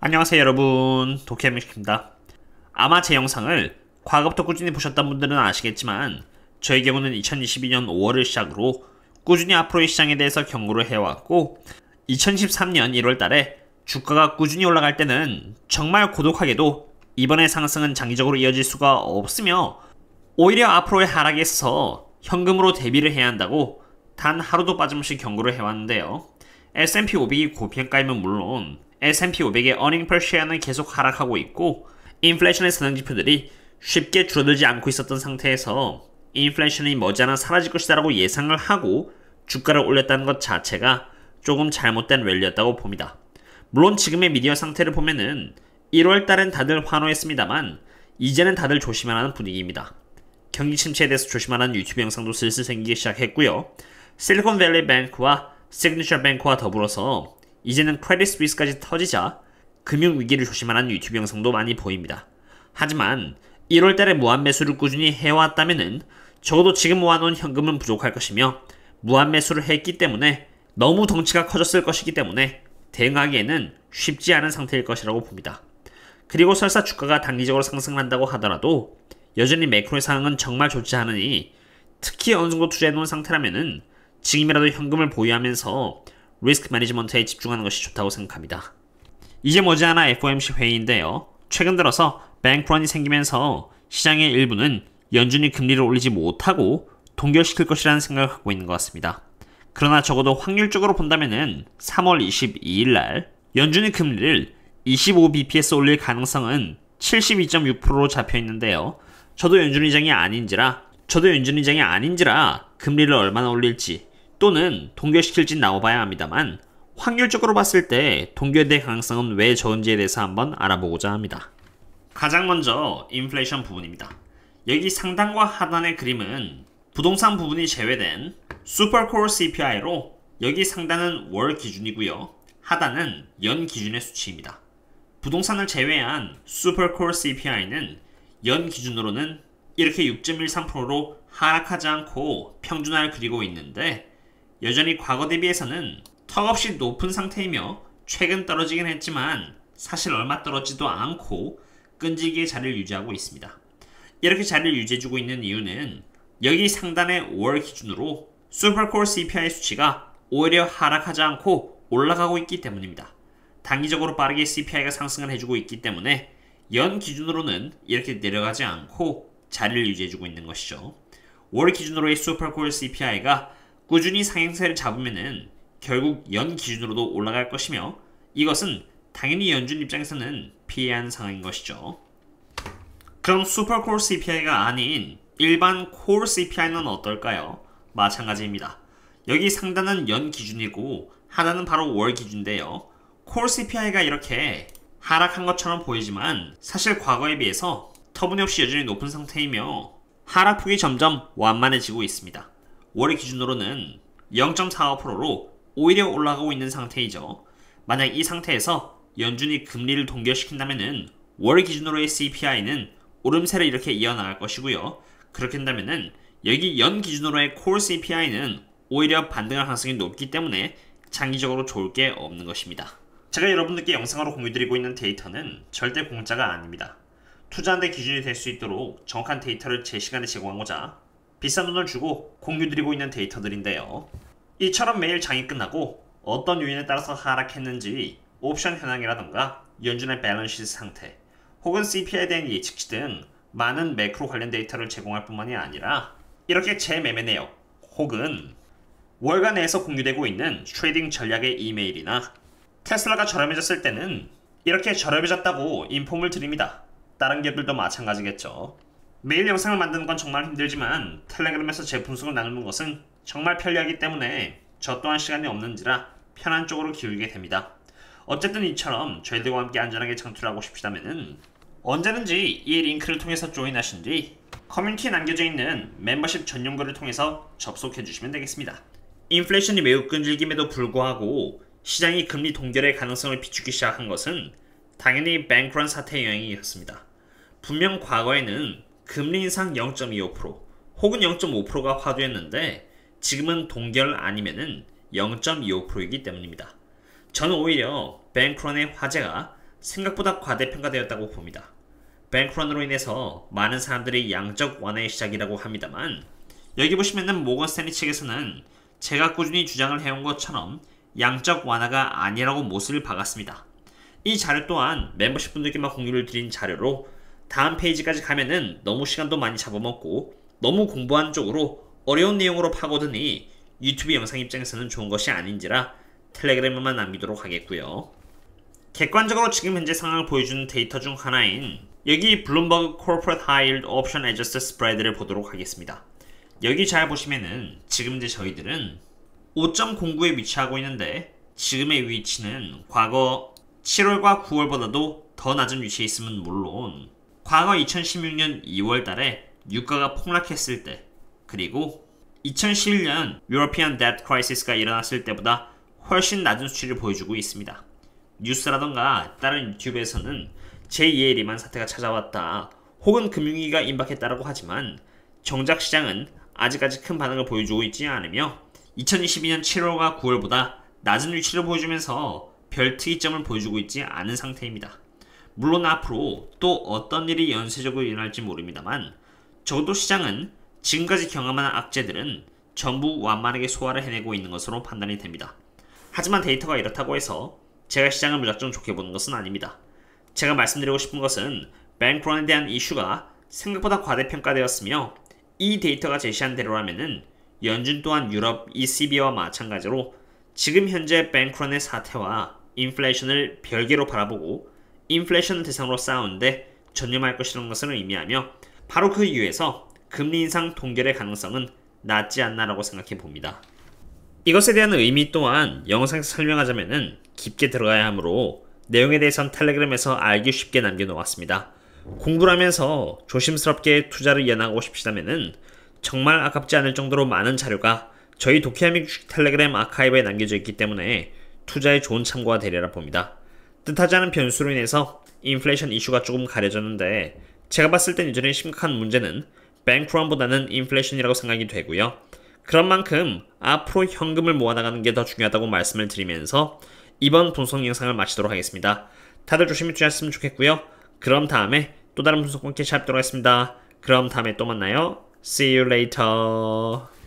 안녕하세요 여러분, 도케미식입니다. 아마 제 영상을 과거부터 꾸준히 보셨던 분들은 아시겠지만 저의 경우는 2022년 5월을 시작으로 꾸준히 앞으로의 시장에 대해서 경고를 해왔고 2013년 1월 달에 주가가 꾸준히 올라갈 때는 정말 고독하게도 이번의 상승은 장기적으로 이어질 수가 없으며 오히려 앞으로의 하락에 있어서 현금으로 대비를 해야 한다고 단 하루도 빠짐없이 경고를 해왔는데요. S&P 500이 고평가이면 물론 S&P 500의 earning per share는 계속 하락하고 있고 인플레이션의 선행지표들이 쉽게 줄어들지 않고 있었던 상태에서 인플레이션이 머지않아 사라질 것이다 라고 예상을 하고 주가를 올렸다는 것 자체가 조금 잘못된 랠리였다고 봅니다. 물론 지금의 미디어 상태를 보면은 1월달엔 다들 환호했습니다만 이제는 다들 조심하라는 분위기입니다. 경기 침체에 대해서 조심하라는 유튜브 영상도 슬슬 생기기 시작했고요. 실리콘밸리 뱅크와 시그니처 뱅크와 더불어서 이제는 크레딧 스위스까지 터지자 금융위기를 조심하라는 유튜브 영상도 많이 보입니다. 하지만 1월달에 무한매수를 꾸준히 해왔다면은 적어도 지금 모아놓은 현금은 부족할 것이며 무한매수를 했기 때문에 너무 덩치가 커졌을 것이기 때문에 대응하기에는 쉽지 않은 상태일 것이라고 봅니다. 그리고 설사 주가가 단기적으로 상승을 한다고 하더라도 여전히 매크로의 상황은 정말 좋지 않으니 특히 어느정도 투자해놓은 상태라면은 지금이라도 현금을 보유하면서 리스크 매니지먼트에 집중하는 것이 좋다고 생각합니다. 이제 머지않아 FOMC 회의인데요. 최근 들어서 뱅크런이 생기면서 시장의 일부는 연준이 금리를 올리지 못하고 동결시킬 것이라는 생각을 갖고 있는 것 같습니다. 그러나 적어도 확률적으로 본다면은 3월 22일 날 연준이 금리를 25bps 올릴 가능성은 72.6%로 잡혀 있는데요. 저도 연준 의장이 아닌지라 금리를 얼마나 올릴지 또는 동결시킬지 나와봐야 합니다만 확률적으로 봤을 때 동결될 가능성은 왜 적은지에 대해서 한번 알아보고자 합니다. 가장 먼저 인플레이션 부분입니다. 여기 상단과 하단의 그림은 부동산 부분이 제외된 슈퍼코어 CPI로 여기 상단은 월 기준이고요. 하단은 연 기준의 수치입니다. 부동산을 제외한 슈퍼코어 CPI는 연 기준으로는 이렇게 6.13%로 하락하지 않고 평준화를 그리고 있는데 여전히 과거 대비해서는 턱없이 높은 상태이며 최근 떨어지긴 했지만 사실 얼마 떨어지도 않고 끈질기게 자리를 유지하고 있습니다. 이렇게 자리를 유지해주고 있는 이유는 여기 상단의 5월 기준으로 슈퍼코어 CPI 수치가 오히려 하락하지 않고 올라가고 있기 때문입니다. 단기적으로 빠르게 CPI가 상승을 해주고 있기 때문에 연 기준으로는 이렇게 내려가지 않고 자리를 유지해주고 있는 것이죠. 월 기준으로의 슈퍼코어 CPI가 꾸준히 상향세를 잡으면은 결국 연 기준으로도 올라갈 것이며 이것은 당연히 연준 입장에서는 피해야 하는 상황인 것이죠. 그럼 슈퍼코어 CPI가 아닌 일반 코어 CPI는 어떨까요? 마찬가지입니다. 여기 상단은 연 기준이고 하단은 바로 월 기준인데요. 코어 CPI가 이렇게 하락한 것처럼 보이지만 사실 과거에 비해서 터무니없이 여전히 높은 상태이며 하락폭이 점점 완만해지고 있습니다. 월 기준으로는 0.45%로 오히려 올라가고 있는 상태이죠. 만약 이 상태에서 연준이 금리를 동결시킨다면 월 기준으로의 CPI는 오름세를 이렇게 이어나갈 것이고요. 그렇게 된다면 여기 연 기준으로의 콜 CPI는 오히려 반등할 가능성이 높기 때문에 장기적으로 좋을 게 없는 것입니다. 제가 여러분들께 영상으로 공유드리고 있는 데이터는 절대 공짜가 아닙니다. 투자하는 데 기준이 될 수 있도록 정확한 데이터를 제 시간에 제공하고자 비싼 돈을 주고 공유드리고 있는 데이터들인데요. 이처럼 매일 장이 끝나고 어떤 요인에 따라서 하락했는지 옵션 현황이라던가 연준의 밸런스 상태 혹은 CPI에 대한 예측치 등 많은 매크로 관련 데이터를 제공할 뿐만이 아니라 이렇게 제 매매 내역 혹은 월간 내에서 공유되고 있는 트레이딩 전략의 이메일이나 테슬라가 저렴해졌을 때는 이렇게 저렴해졌다고 인폼을 드립니다. 다른 기업들도 마찬가지겠죠. 매일 영상을 만드는 건 정말 힘들지만 텔레그램에서 제 분석을 나누는 것은 정말 편리하기 때문에 저 또한 시간이 없는지라 편한 쪽으로 기울게 됩니다. 어쨌든 이처럼 저희들과 함께 안전하게 창출하고 싶으시다면 언제든지 이 링크를 통해서 조인하신 뒤 커뮤니티에 남겨져 있는 멤버십 전용글을 통해서 접속해 주시면 되겠습니다. 인플레이션이 매우 끈질김에도 불구하고 시장이 금리 동결의 가능성을 비추기 시작한 것은 당연히 뱅크런 사태의 영향이었습니다. 분명 과거에는 금리 인상 0.25% 혹은 0.5%가 화두였는데 지금은 동결 아니면은 0.25%이기 때문입니다. 저는 오히려 뱅크런의 화제가 생각보다 과대평가되었다고 봅니다. 뱅크런으로 인해서 많은 사람들이 양적 완화의 시작이라고 합니다만, 여기 보시면은 모건 스탠리 측에서는 제가 꾸준히 주장을 해온 것처럼 양적 완화가 아니라고 못을 박았습니다. 이 자료 또한 멤버십 분들께만 공유를 드린 자료로 다음 페이지까지 가면은 너무 시간도 많이 잡아먹고 너무 공부하는 쪽으로 어려운 내용으로 파고드니 유튜브 영상 입장에서는 좋은 것이 아닌지라 텔레그램만 남기도록 하겠고요. 객관적으로 지금 현재 상황을 보여주는 데이터 중 하나인 여기 블룸버그 Corporate High Yield Option Adjusted Spread를 보도록 하겠습니다. 여기 잘 보시면은 지금 이제 저희들은 5.09에 위치하고 있는데 지금의 위치는 과거 7월과 9월보다도 더 낮은 위치에 있으면 물론 과거 2016년 2월 달에 유가가 폭락했을 때 그리고 2011년 European Debt Crisis가 일어났을 때보다 훨씬 낮은 수치를 보여주고 있습니다. 뉴스라던가 다른 유튜브에서는 제2의 리만 사태가 찾아왔다 혹은 금융위기가 임박했다라고 하지만 정작 시장은 아직까지 큰 반응을 보여주고 있지 않으며 2022년 7월과 9월보다 낮은 위치를 보여주면서 별 특이점을 보여주고 있지 않은 상태입니다. 물론 앞으로 또 어떤 일이 연쇄적으로 일어날지 모릅니다만 적어도 시장은 지금까지 경험한 악재들은 전부 완만하게 소화를 해내고 있는 것으로 판단이 됩니다. 하지만 데이터가 이렇다고 해서 제가 시장을 무작정 좋게 보는 것은 아닙니다. 제가 말씀드리고 싶은 것은 뱅크런에 대한 이슈가 생각보다 과대평가되었으며 이 데이터가 제시한 대로라면은 연준 또한 유럽 ECB와 마찬가지로 지금 현재 뱅크런의 사태와 인플레이션을 별개로 바라보고 인플레이션을 대상으로 싸우는데 전념할 것이라는 것을 의미하며 바로 그 이유에서 금리 인상 동결의 가능성은 낮지 않나라고 생각해 봅니다. 이것에 대한 의미 또한 영상에서 설명하자면은 깊게 들어가야 하므로 내용에 대해선 텔레그램에서 알기 쉽게 남겨놓았습니다. 공부를 하면서 조심스럽게 투자를 이어나가고 싶으시다면은 정말 아깝지 않을 정도로 많은 자료가 저희 도키하미 주식 텔레그램 아카이브에 남겨져 있기 때문에 투자에 좋은 참고가 되리라 봅니다. 뜻하지 않은 변수로 인해서 인플레이션 이슈가 조금 가려졌는데 제가 봤을 땐 여전히 심각한 문제는 뱅크런보다는 인플레이션이라고 생각이 되고요. 그런 만큼 앞으로 현금을 모아나가는 게 더 중요하다고 말씀을 드리면서 이번 분석 영상을 마치도록 하겠습니다. 다들 조심히 투자했으면 좋겠고요. 그럼 다음에 또 다른 분석 함께 찾도록 하겠습니다. 그럼 다음에 또 만나요. See you later.